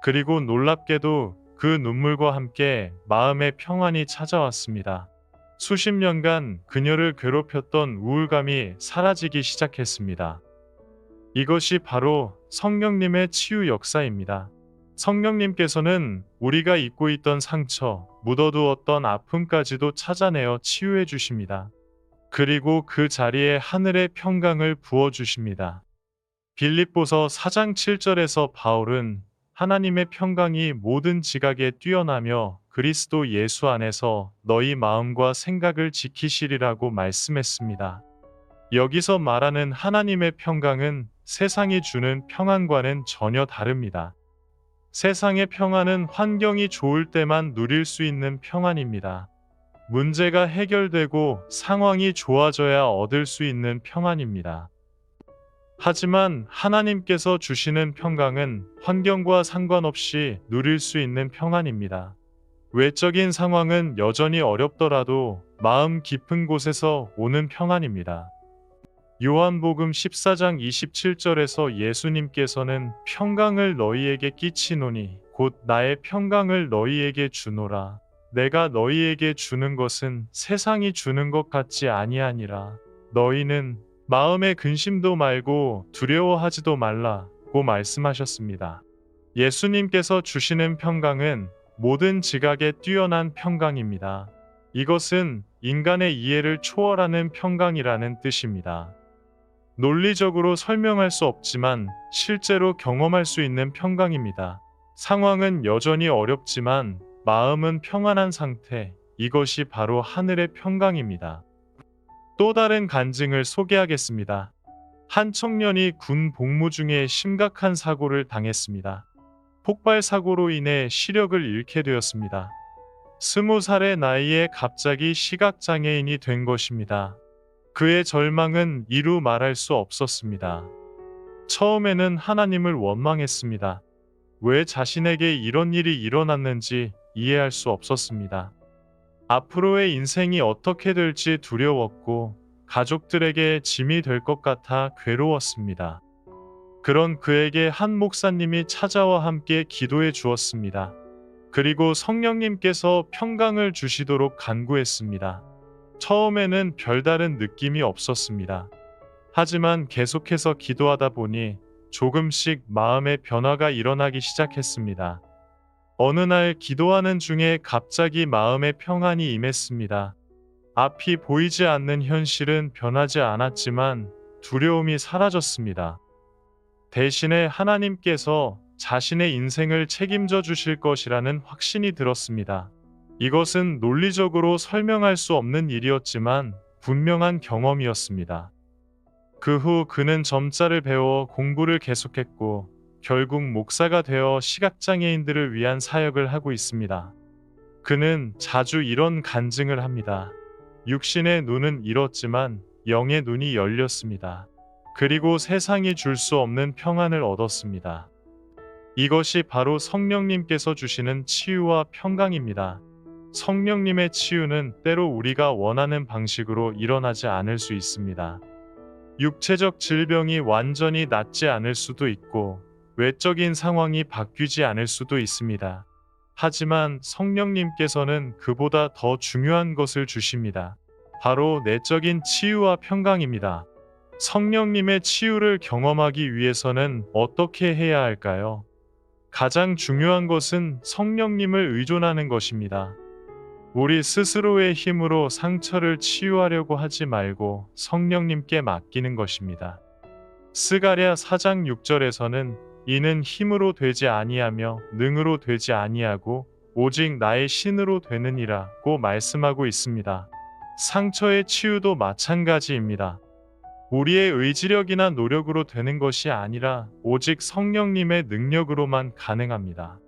그리고 놀랍게도 그 눈물과 함께 마음의 평안이 찾아왔습니다. 수십 년간 그녀를 괴롭혔던 우울감이 사라지기 시작했습니다. 이것이 바로 성령님의 치유 역사입니다. 성령님께서는 우리가 잊고 있던 상처, 묻어두었던 아픔까지도 찾아내어 치유해 주십니다. 그리고 그 자리에 하늘의 평강을 부어 주십니다. 빌립보서 4장 7절에서 바울은 하나님의 평강이 모든 지각에 뛰어나며 그리스도 예수 안에서 너희 마음과 생각을 지키시리라고 말씀했습니다. 여기서 말하는 하나님의 평강은 세상이 주는 평안과는 전혀 다릅니다. 세상의 평안은 환경이 좋을 때만 누릴 수 있는 평안입니다. 문제가 해결되고 상황이 좋아져야 얻을 수 있는 평안입니다. 하지만 하나님께서 주시는 평강은 환경과 상관없이 누릴 수 있는 평안입니다. 외적인 상황은 여전히 어렵더라도 마음 깊은 곳에서 오는 평안입니다. 요한복음 14장 27절에서 예수님께서는 평강을 너희에게 끼치노니 곧 나의 평강을 너희에게 주노라. 내가 너희에게 주는 것은 세상이 주는 것 같지 아니하니라. 너희는 마음에 근심도 말고 두려워하지도 말라고 말씀하셨습니다. 예수님께서 주시는 평강은 모든 지각에 뛰어난 평강입니다. 이것은 인간의 이해를 초월하는 평강이라는 뜻입니다. 논리적으로 설명할 수 없지만 실제로 경험할 수 있는 평강입니다. 상황은 여전히 어렵지만 마음은 평안한 상태, 이것이 바로 하늘의 평강입니다. 또 다른 간증을 소개하겠습니다. 한 청년이 군 복무 중에 심각한 사고를 당했습니다. 폭발 사고로 인해 시력을 잃게 되었습니다. 20살의 나이에 갑자기 시각장애인이 된 것입니다. 그의 절망은 이루 말할 수 없었습니다. 처음에는 하나님을 원망했습니다. 왜 자신에게 이런 일이 일어났는지 이해할 수 없었습니다. 앞으로의 인생이 어떻게 될지 두려웠고 가족들에게 짐이 될 것 같아 괴로웠습니다. 그런 그에게 한 목사님이 찾아와 함께 기도해 주었습니다. 그리고 성령님께서 평강을 주시도록 간구했습니다. 처음에는 별다른 느낌이 없었습니다. 하지만 계속해서 기도하다 보니 조금씩 마음의 변화가 일어나기 시작했습니다. 어느 날 기도하는 중에 갑자기 마음의 평안이 임했습니다. 앞이 보이지 않는 현실은 변하지 않았지만 두려움이 사라졌습니다. 대신에 하나님께서 자신의 인생을 책임져 주실 것이라는 확신이 들었습니다. 이것은 논리적으로 설명할 수 없는 일이었지만 분명한 경험이었습니다. 그 후 그는 점자를 배워 공부를 계속했고 결국 목사가 되어 시각장애인들을 위한 사역을 하고 있습니다. 그는 자주 이런 간증을 합니다. 육신의 눈은 잃었지만 영의 눈이 열렸습니다. 그리고 세상이 줄 수 없는 평안을 얻었습니다. 이것이 바로 성령님께서 주시는 치유와 평강입니다. 성령님의 치유는 때로 우리가 원하는 방식으로 일어나지 않을 수 있습니다. 육체적 질병이 완전히 낫지 않을 수도 있고 외적인 상황이 바뀌지 않을 수도 있습니다. 하지만 성령님께서는 그보다 더 중요한 것을 주십니다. 바로 내적인 치유와 평강입니다. 성령님의 치유를 경험하기 위해서는 어떻게 해야 할까요? 가장 중요한 것은 성령님을 의존하는 것입니다. 우리 스스로의 힘으로 상처를 치유하려고 하지 말고 성령님께 맡기는 것입니다. 스가랴 4장 6절에서는 이는 힘으로 되지 아니하며 능으로 되지 아니하고 오직 나의 신으로 되느니라고 말씀하고 있습니다. 상처의 치유도 마찬가지입니다. 우리의 의지력이나 노력으로 되는 것이 아니라 오직 성령님의 능력으로만 가능합니다.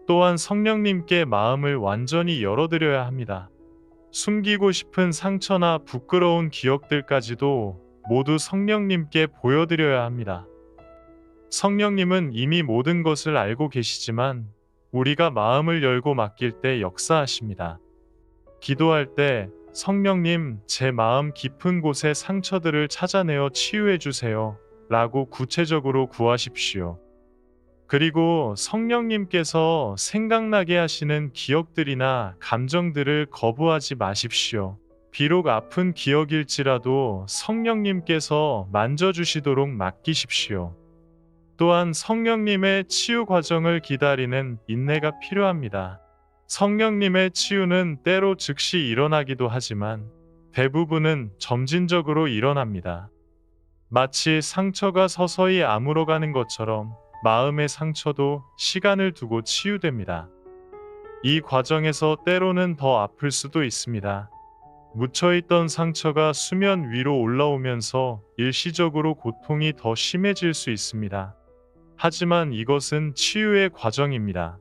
또한 성령님께 마음을 완전히 열어드려야 합니다. 숨기고 싶은 상처나 부끄러운 기억들까지도 모두 성령님께 보여드려야 합니다. 성령님은 이미 모든 것을 알고 계시지만 우리가 마음을 열고 맡길 때 역사하십니다. 기도할 때 성령님, 제 마음 깊은 곳의 상처들을 찾아내어 치유해 주세요 라고 구체적으로 구하십시오. 그리고 성령님께서 생각나게 하시는 기억들이나 감정들을 거부하지 마십시오. 비록 아픈 기억일지라도 성령님께서 만져주시도록 맡기십시오. 또한 성령님의 치유 과정을 기다리는 인내가 필요합니다. 성령님의 치유는 때로 즉시 일어나기도 하지만 대부분은 점진적으로 일어납니다. 마치 상처가 서서히 아물어가는 것처럼 마음의 상처도 시간을 두고 치유됩니다. 이 과정에서 때로는 더 아플 수도 있습니다. 묻혀있던 상처가 수면 위로 올라오면서 일시적으로 고통이 더 심해질 수 있습니다. 하지만 이것은 치유의 과정입니다.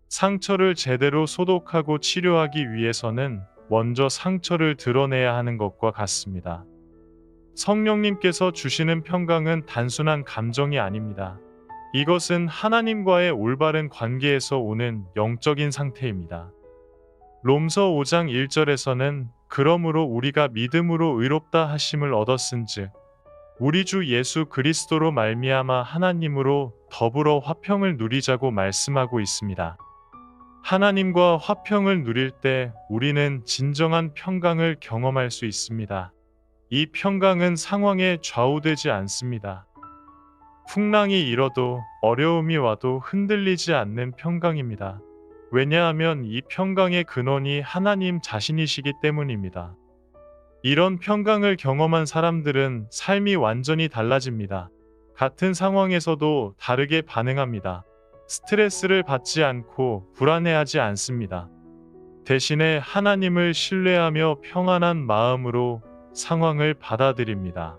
상처를 제대로 소독하고 치료하기 위해서는 먼저 상처를 드러내야 하는 것과 같습니다. 성령님께서 주시는 평강은 단순한 감정이 아닙니다. 이것은 하나님과의 올바른 관계에서 오는 영적인 상태입니다. 롬서 5장 1절에서는 그러므로 우리가 믿음으로 의롭다 하심을 얻었은즉 우리 주 예수 그리스도로 말미암아 하나님으로 더불어 화평을 누리자고 말씀하고 있습니다. 하나님과 화평을 누릴 때 우리는 진정한 평강을 경험할 수 있습니다. 이 평강은 상황에 좌우되지 않습니다. 풍랑이 일어도 어려움이 와도 흔들리지 않는 평강입니다. 왜냐하면 이 평강의 근원이 하나님 자신이시기 때문입니다. 이런 평강을 경험한 사람들은 삶이 완전히 달라집니다. 같은 상황에서도 다르게 반응합니다. 스트레스를 받지 않고 불안해하지 않습니다. 대신에 하나님을 신뢰하며 평안한 마음으로 상황을 받아들입니다.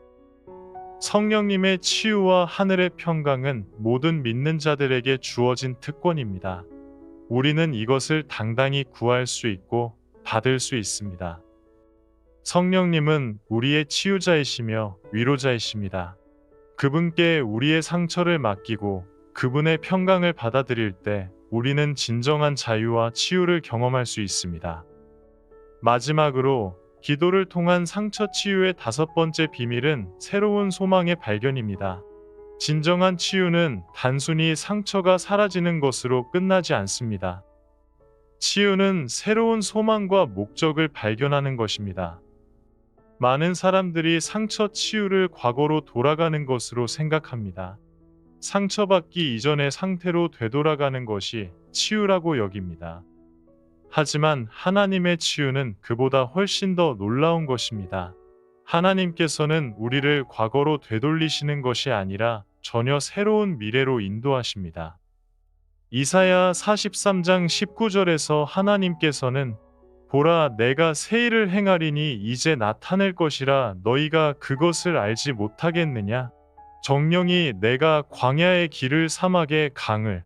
성령님의 치유와 하늘의 평강은 모든 믿는 자들에게 주어진 특권입니다. 우리는 이것을 당당히 구할 수 있고 받을 수 있습니다. 성령님은 우리의 치유자이시며 위로자이십니다. 그분께 우리의 상처를 맡기고 그분의 평강을 받아들일 때 우리는 진정한 자유와 치유를 경험할 수 있습니다. 마지막으로 기도를 통한 상처 치유의 다섯 번째 비밀은 새로운 소망의 발견입니다. 진정한 치유는 단순히 상처가 사라지는 것으로 끝나지 않습니다. 치유는 새로운 소망과 목적을 발견하는 것입니다. 많은 사람들이 상처 치유를 과거로 돌아가는 것으로 생각합니다. 상처받기 이전의 상태로 되돌아가는 것이 치유라고 여깁니다. 하지만 하나님의 치유는 그보다 훨씬 더 놀라운 것입니다. 하나님께서는 우리를 과거로 되돌리시는 것이 아니라 전혀 새로운 미래로 인도하십니다. 이사야 43장 19절에서 하나님께서는 보라, 내가 새 일을 행하리니 이제 나타낼 것이라 너희가 그것을 알지 못하겠느냐? 정령이 내가 광야의 길을 사막의 강을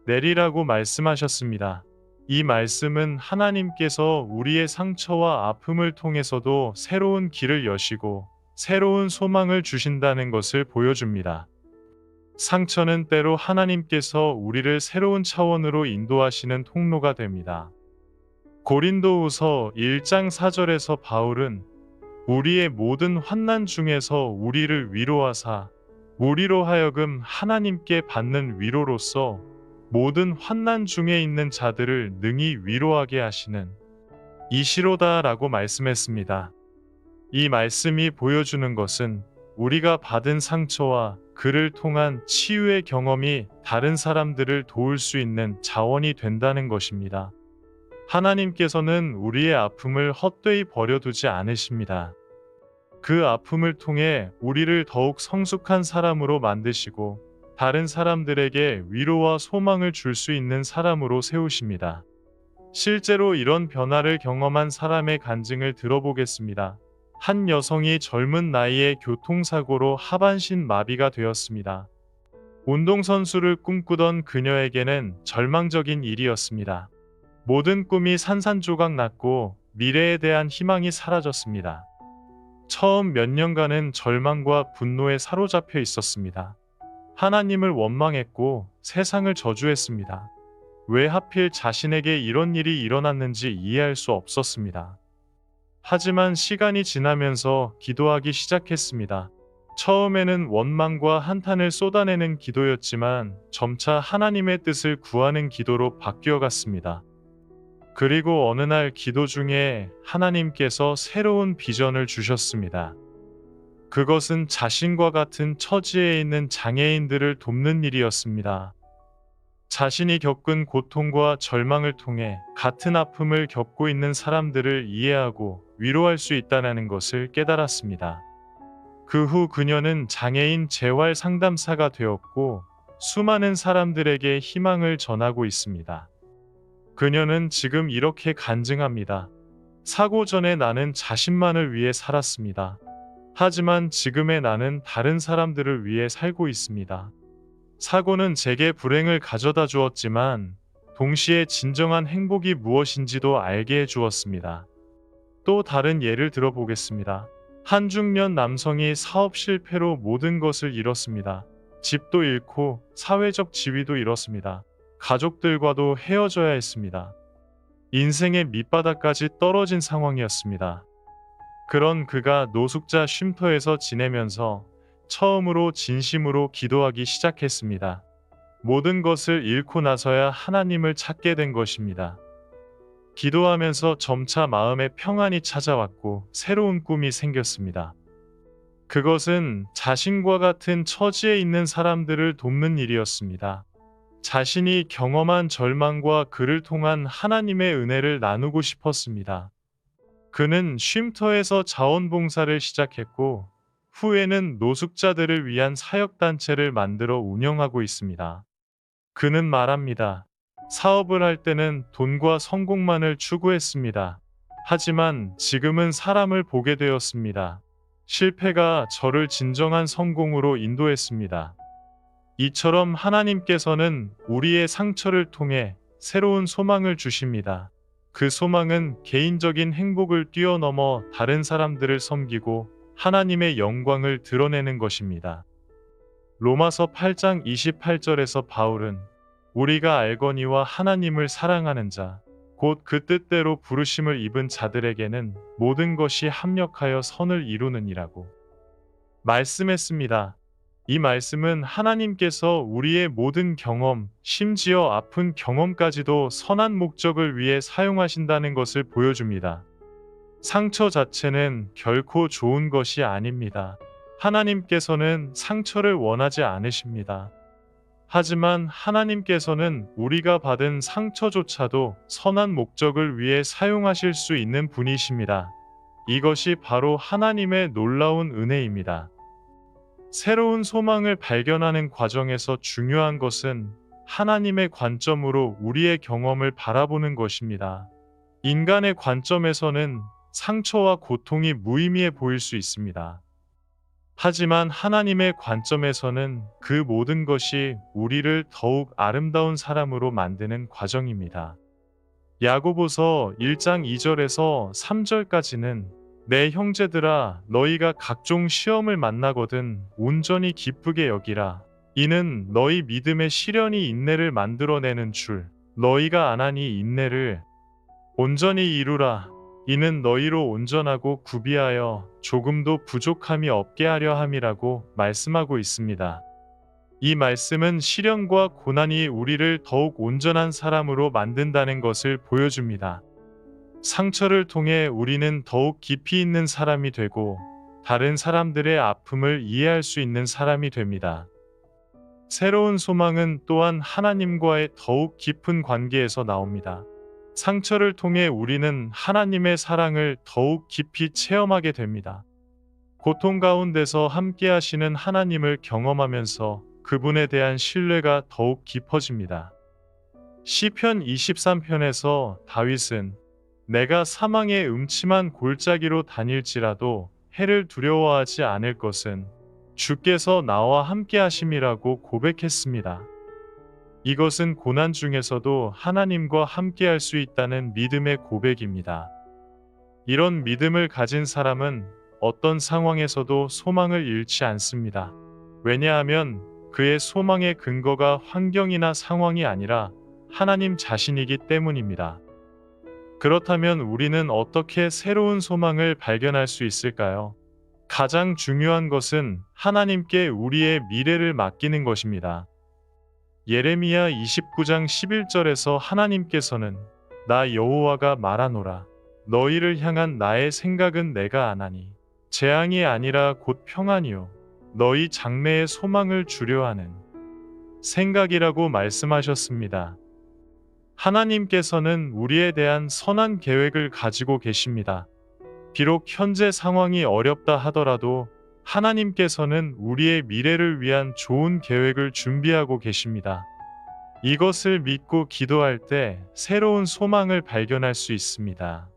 내리라고 말씀하셨습니다. 이 말씀은 하나님께서 우리의 상처와 아픔을 통해서도 새로운 길을 여시고 새로운 소망을 주신다는 것을 보여줍니다. 상처는 때로 하나님께서 우리를 새로운 차원으로 인도하시는 통로가 됩니다. 고린도후서 1장 4절에서 바울은 우리의 모든 환난 중에서 우리를 위로하사 우리로 하여금 하나님께 받는 위로로서 모든 환난 중에 있는 자들을 능히 위로하게 하시는 이시로다라고 말씀했습니다. 이 말씀이 보여주는 것은 우리가 받은 상처와 그를 통한 치유의 경험이 다른 사람들을 도울 수 있는 자원이 된다는 것입니다. 하나님께서는 우리의 아픔을 헛되이 버려두지 않으십니다. 그 아픔을 통해 우리를 더욱 성숙한 사람으로 만드시고 다른 사람들에게 위로와 소망을 줄 수 있는 사람으로 세우십니다. 실제로 이런 변화를 경험한 사람의 간증을 들어보겠습니다. 한 여성이 젊은 나이에 교통사고로 하반신 마비가 되었습니다. 운동선수를 꿈꾸던 그녀에게는 절망적인 일이었습니다. 모든 꿈이 산산조각 났고 미래에 대한 희망이 사라졌습니다. 처음 몇 년간은 절망과 분노에 사로잡혀 있었습니다. 하나님을 원망했고 세상을 저주했습니다. 왜 하필 자신에게 이런 일이 일어났는지 이해할 수 없었습니다. 하지만 시간이 지나면서 기도하기 시작했습니다. 처음에는 원망과 한탄을 쏟아내는 기도였지만 점차 하나님의 뜻을 구하는 기도로 바뀌어 갔습니다. 그리고 어느 날 기도 중에 하나님께서 새로운 비전을 주셨습니다. 그것은 자신과 같은 처지에 있는 장애인들을 돕는 일이었습니다. 자신이 겪은 고통과 절망을 통해 같은 아픔을 겪고 있는 사람들을 이해하고 위로할 수 있다는 것을 깨달았습니다. 그 후 그녀는 장애인 재활 상담사가 되었고 수많은 사람들에게 희망을 전하고 있습니다. 그녀는 지금 이렇게 간증합니다. 사고 전에 나는 자신만을 위해 살았습니다. 하지만 지금의 나는 다른 사람들을 위해 살고 있습니다. 사고는 제게 불행을 가져다 주었지만 동시에 진정한 행복이 무엇인지도 알게 해 주었습니다. 또 다른 예를 들어보겠습니다. 한 중년 남성이 사업 실패로 모든 것을 잃었습니다. 집도 잃고 사회적 지위도 잃었습니다. 가족들과도 헤어져야 했습니다. 인생의 밑바닥까지 떨어진 상황이었습니다. 그런 그가 노숙자 쉼터에서 지내면서 처음으로 진심으로 기도하기 시작했습니다. 모든 것을 잃고 나서야 하나님을 찾게 된 것입니다. 기도하면서 점차 마음에 평안이 찾아왔고 새로운 꿈이 생겼습니다. 그것은 자신과 같은 처지에 있는 사람들을 돕는 일이었습니다. 자신이 경험한 절망과 그를 통한 하나님의 은혜를 나누고 싶었습니다. 그는 쉼터에서 자원봉사를 시작했고 후에는 노숙자들을 위한 사역단체를 만들어 운영하고 있습니다. 그는 말합니다. 사업을 할 때는 돈과 성공만을 추구했습니다. 하지만 지금은 사람을 보게 되었습니다. 실패가 저를 진정한 성공으로 인도했습니다. 이처럼 하나님께서는 우리의 상처를 통해 새로운 소망을 주십니다. 그 소망은 개인적인 행복을 뛰어넘어 다른 사람들을 섬기고 하나님의 영광을 드러내는 것입니다. 로마서 8장 28절에서 바울은 우리가 알거니와 하나님을 사랑하는 자, 곧 그 뜻대로 부르심을 입은 자들에게는 모든 것이 합력하여 선을 이루느니라고 말씀했습니다. 이 말씀은 하나님께서 우리의 모든 경험, 심지어 아픈 경험까지도 선한 목적을 위해 사용하신다는 것을 보여줍니다. 상처 자체는 결코 좋은 것이 아닙니다. 하나님께서는 상처를 원하지 않으십니다. 하지만 하나님께서는 우리가 받은 상처조차도 선한 목적을 위해 사용하실 수 있는 분이십니다. 이것이 바로 하나님의 놀라운 은혜입니다. 새로운 소망을 발견하는 과정에서 중요한 것은 하나님의 관점으로 우리의 경험을 바라보는 것입니다. 인간의 관점에서는 상처와 고통이 무의미해 보일 수 있습니다. 하지만 하나님의 관점에서는 그 모든 것이 우리를 더욱 아름다운 사람으로 만드는 과정입니다. 야고보서 1장 2절에서 3절까지는 내 형제들아 너희가 각종 시험을 만나거든 온전히 기쁘게 여기라. 이는 너희 믿음의 시련이 인내를 만들어내는 줄 너희가 아나니 인내를 온전히 이루라. 이는 너희로 온전하고 구비하여 조금도 부족함이 없게 하려 함이라고 말씀하고 있습니다. 이 말씀은 시련과 고난이 우리를 더욱 온전한 사람으로 만든다는 것을 보여줍니다. 상처를 통해 우리는 더욱 깊이 있는 사람이 되고 다른 사람들의 아픔을 이해할 수 있는 사람이 됩니다. 새로운 소망은 또한 하나님과의 더욱 깊은 관계에서 나옵니다. 상처를 통해 우리는 하나님의 사랑을 더욱 깊이 체험하게 됩니다. 고통 가운데서 함께 하시는 하나님을 경험하면서 그분에 대한 신뢰가 더욱 깊어집니다. 시편 23편에서 다윗은 내가 사망의 음침한 골짜기로 다닐지라도 해를 두려워하지 않을 것은 주께서 나와 함께 하심이라고 고백했습니다. 이것은 고난 중에서도 하나님과 함께 할 수 있다는 믿음의 고백입니다. 이런 믿음을 가진 사람은 어떤 상황에서도 소망을 잃지 않습니다. 왜냐하면 그의 소망의 근거가 환경이나 상황이 아니라 하나님 자신이기 때문입니다. 그렇다면 우리는 어떻게 새로운 소망을 발견할 수 있을까요? 가장 중요한 것은 하나님께 우리의 미래를 맡기는 것입니다. 예레미야 29장 11절에서 하나님께서는 나 여호와가 말하노라. 너희를 향한 나의 생각은 내가 아나니 재앙이 아니라 곧 평안이요 너희 장래에 소망을 주려 하는 생각이라고 말씀하셨습니다. 하나님께서는 우리에 대한 선한 계획을 가지고 계십니다. 비록 현재 상황이 어렵다 하더라도 하나님께서는 우리의 미래를 위한 좋은 계획을 준비하고 계십니다. 이것을 믿고 기도할 때 새로운 소망을 발견할 수 있습니다.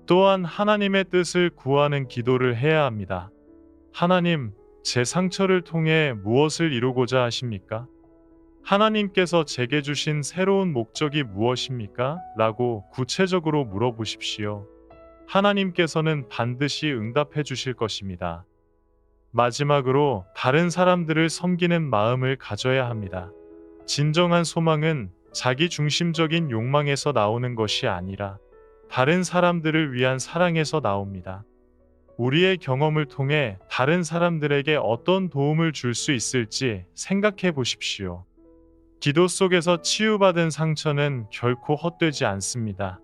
또한 하나님의 뜻을 구하는 기도를 해야 합니다. 하나님, 제 상처를 통해 무엇을 이루고자 하십니까? 하나님께서 제게 주신 새로운 목적이 무엇입니까? 라고 구체적으로 물어보십시오. 하나님께서는 반드시 응답해 주실 것입니다. 마지막으로 다른 사람들을 섬기는 마음을 가져야 합니다. 진정한 소망은 자기 중심적인 욕망에서 나오는 것이 아니라 다른 사람들을 위한 사랑에서 나옵니다. 우리의 경험을 통해 다른 사람들에게 어떤 도움을 줄 수 있을지 생각해 보십시오. 기도 속에서 치유받은 상처는 결코 헛되지 않습니다.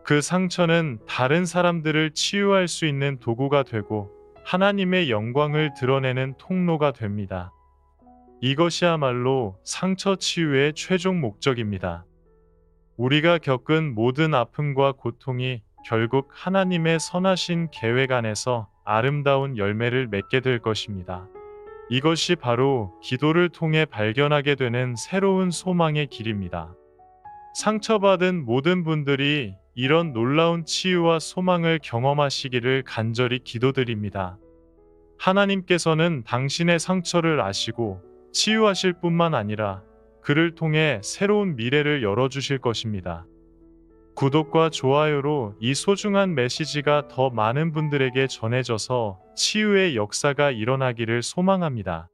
그 상처는 다른 사람들을 치유할 수 있는 도구가 되고 하나님의 영광을 드러내는 통로가 됩니다. 이것이야말로 상처 치유의 최종 목적입니다. 우리가 겪은 모든 아픔과 고통이 결국 하나님의 선하신 계획 안에서 아름다운 열매를 맺게 될 것입니다. 이것이 바로 기도를 통해 발견하게 되는 새로운 소망의 길입니다. 상처받은 모든 분들이 이런 놀라운 치유와 소망을 경험하시기를 간절히 기도드립니다. 하나님께서는 당신의 상처를 아시고 치유하실 뿐만 아니라 그를 통해 새로운 미래를 열어주실 것입니다. 구독과 좋아요로 이 소중한 메시지가 더 많은 분들에게 전해져서 치유의 역사가 일어나기를 소망합니다.